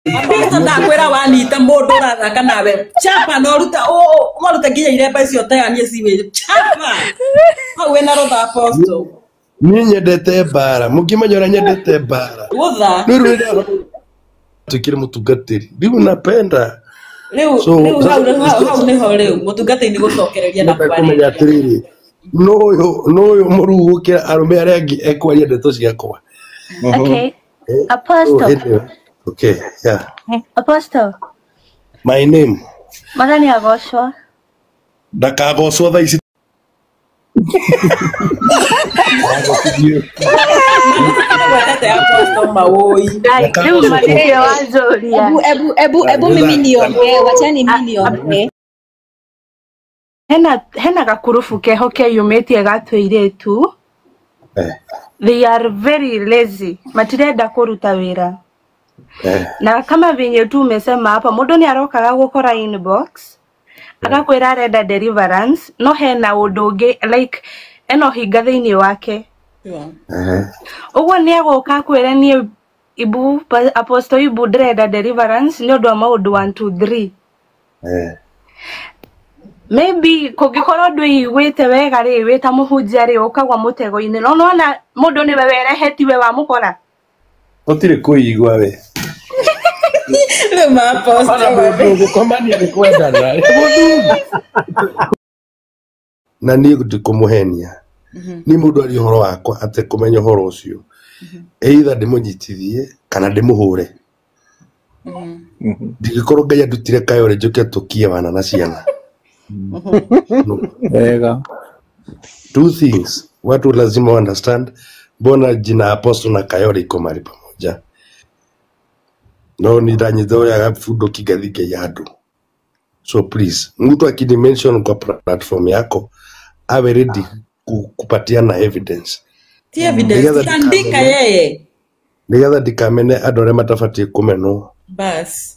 Aposto ndakwira wanita mundu rathaka nawe chapa no ruta maruta nginya iremba icio tayanie ciwe chapa we na rotha aposto ni nyendete bara mukimanyora nyendete bara gutha tukire mutungatiri riu napenda riu hau niho riu mutungatiri ni gucokereria na kumenya atiriri no yo murugukira arume aria angi ekwaria ndeto ciakwa. Okay. Apostle. Okay, yeah. Apostle. My name. Magani agocwo. Ndakagocwo thaa ici. Watete aposto mawoi. Riu maneno wanzoria. Ebu mimi niongee, wachani mimi niongee. Hena gakurubu keho keyumitie gatwiretu. They are very lazy. Matirenda kuruta wira. Na kama venye tu umesema hapa mundu ni arokaga gukora inbox akakwira arenda deliverance no hena undu ungi like eno hinga thiini wake uguo ni agoka kwira ni ibu apostle ibu ndrenda deliverance ni undu wa maundu 1 2 3 maybe kungikorwo ndu igwite wega ri wita muhunjia ri ukagwa mutego-ini no nona mundu ni we werehetiwe wa mukora utire kuigwa we le aposto komania ni kwendana na ni ndikumuhenia ni mundu ari horo wakwa ate kumenya horo ucio either ndimunyitithie kana ndimuhure ndigikorwo Ngai andutire Kayole njoke tukie wana na ciana Ega. Two things watu lazima understand bona jina Apostle na Kayole iko mali pamoja no ni danyizo ya fudo kigathike yadu. So please mtu akidimension kwa platform yako awe ready kupatiana evidence. Ti evidence andika yeye nigetha ndikamene andũ arĩa matabatie kũmenwo bas